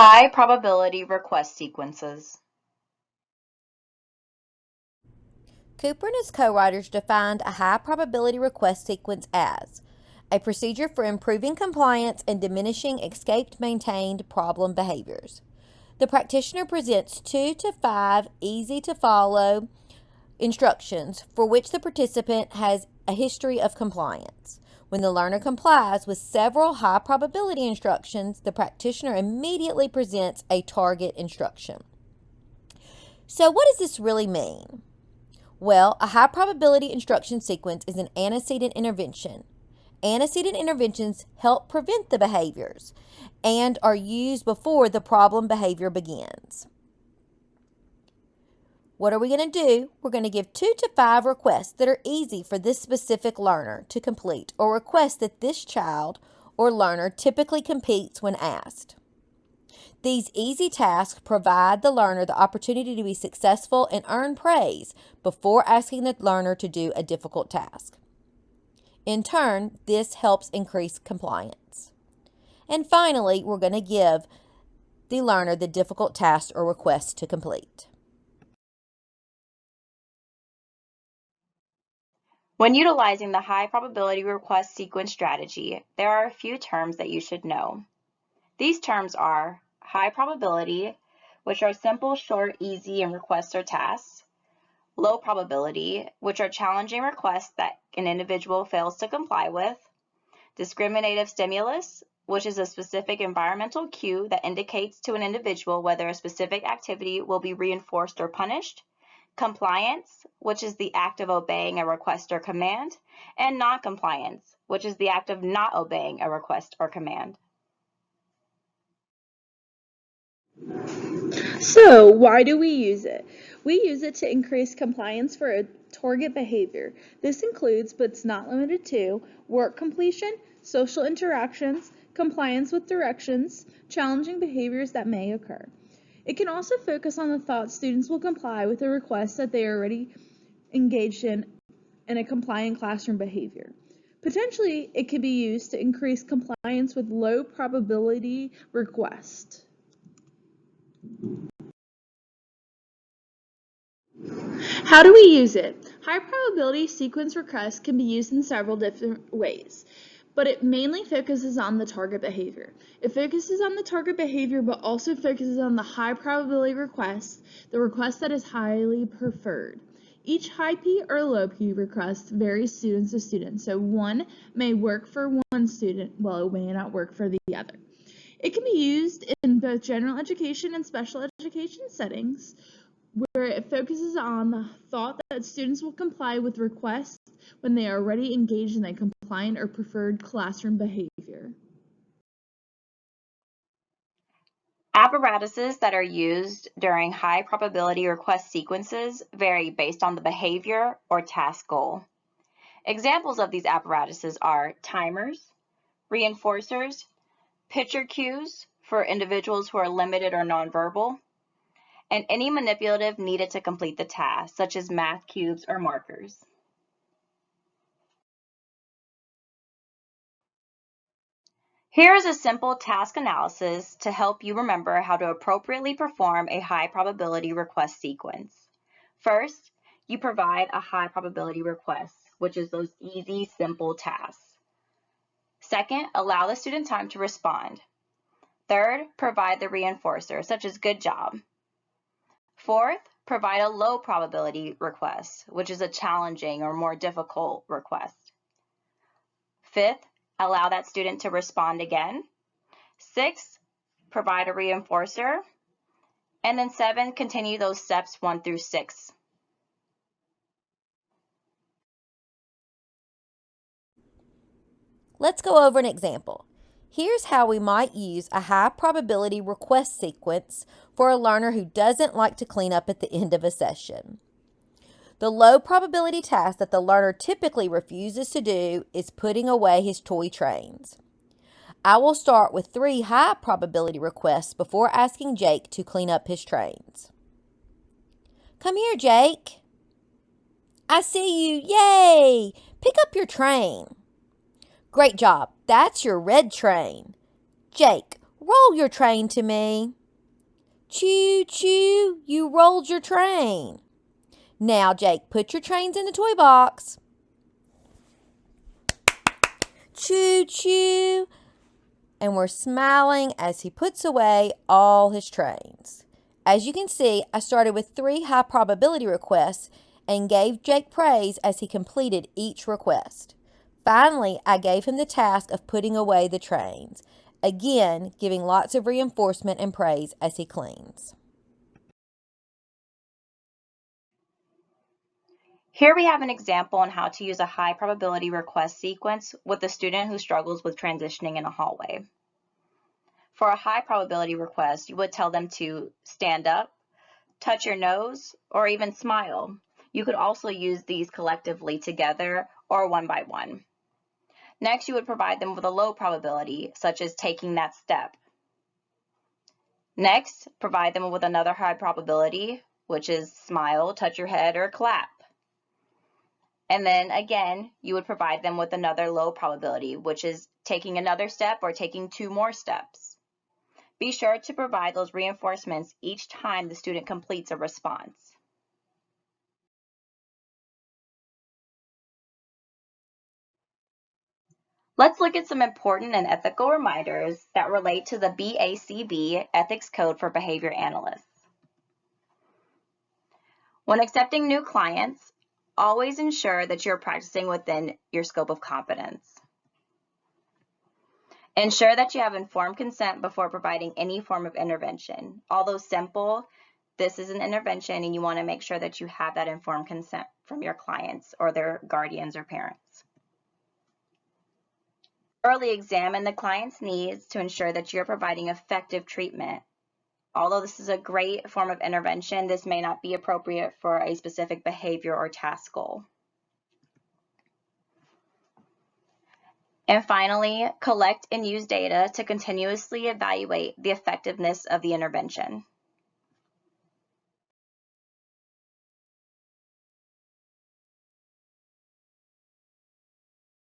High probability request sequences. Cooper and his co-writers defined a high probability request sequence as a procedure for improving compliance and diminishing escaped maintained problem behaviors. The practitioner presents 2 to 5 easy to follow instructions for which the participant has a history of compliance. When the learner complies with several high probability instructions, the practitioner immediately presents a target instruction. So, what does this really mean? Well, a high probability instruction sequence is an antecedent intervention. Antecedent interventions help prevent the behaviors and are used before the problem behavior begins. What are we going to do? We're going to give 2 to 5 requests that are easy for this specific learner to complete, or requests that this child or learner typically completes when asked. These easy tasks provide the learner the opportunity to be successful and earn praise before asking the learner to do a difficult task. In turn, this helps increase compliance. And finally, we're going to give the learner the difficult task or request to complete. When utilizing the high probability request sequence strategy, there are a few terms that you should know. These terms are high probability, which are simple, short, easy, and requests or tasks. Low probability, which are challenging requests that an individual fails to comply with. Discriminative stimulus, which is a specific environmental cue that indicates to an individual whether a specific activity will be reinforced or punished. Compliance, which is the act of obeying a request or command. And non-compliance, which is the act of not obeying a request or command. So, why do we use it? We use it to increase compliance for a target behavior. This includes, but it's not limited to, work completion, social interactions, compliance with directions, challenging behaviors that may occur. It can also focus on the thought students will comply with a request that they are already engaged in a compliant classroom behavior. Potentially, it could be used to increase compliance with low probability requests. How do we use it? High probability sequence requests can be used in several different ways, but it mainly focuses on the target behavior. It focuses on the target behavior, but also focuses on the high probability request, the request that is highly preferred. Each high P or low P request varies student to student, so one may work for one student while it may not work for the other. It can be used in both general education and special education settings, where it focuses on the thought that students will comply with requests when they are already engaged in a compliant or preferred classroom behavior. Apparatuses that are used during high probability request sequences vary based on the behavior or task goal. Examples of these apparatuses are timers, reinforcers, picture cues for individuals who are limited or nonverbal, and any manipulative needed to complete the task, such as math cubes or markers. Here is a simple task analysis to help you remember how to appropriately perform a high probability request sequence. First, you provide a high probability request, which is those easy, simple tasks. Second, allow the student time to respond. Third, provide the reinforcer, such as good job. Fourth, provide a low probability request, which is a challenging or more difficult request. Fifth, allow that student to respond again. Sixth, provide a reinforcer. And then 7, continue those steps 1 through 6. Let's go over an example. Here's how we might use a high probability request sequence for a learner who doesn't like to clean up at the end of a session. The low probability task that the learner typically refuses to do is putting away his toy trains. I will start with 3 high probability requests before asking Jake to clean up his trains. Come here, Jake. I see you. Yay! Pick up your train. Great job. That's your red train. Jake, roll your train to me. Choo choo, you rolled your train. Now, Jake, put your trains in the toy box. Choo choo. And we're smiling as he puts away all his trains. As you can see, I started with 3 high probability requests and gave Jake praise as he completed each request. Finally, I gave him the task of putting away the trains, again giving lots of reinforcement and praise as he cleans. Here we have an example on how to use a high probability request sequence with a student who struggles with transitioning in a hallway. For a high probability request, you would tell them to stand up, touch your nose, or even smile. You could also use these collectively together or one by one. Next, you would provide them with a low probability, such as taking that step. Next, provide them with another high probability, which is smile, touch your head, or clap. And then again, you would provide them with another low probability, which is taking another step or taking 2 more steps. Be sure to provide those reinforcements each time the student completes a response. Let's look at some important and ethical reminders that relate to the BACB Ethics Code for Behavior Analysts. When accepting new clients, always ensure that you're practicing within your scope of competence. Ensure that you have informed consent before providing any form of intervention. Although simple, this is an intervention and you want to make sure that you have that informed consent from your clients or their guardians or parents. Thoroughly examine the client's needs to ensure that you're providing effective treatment. Although this is a great form of intervention, this may not be appropriate for a specific behavior or task goal. And finally, collect and use data to continuously evaluate the effectiveness of the intervention.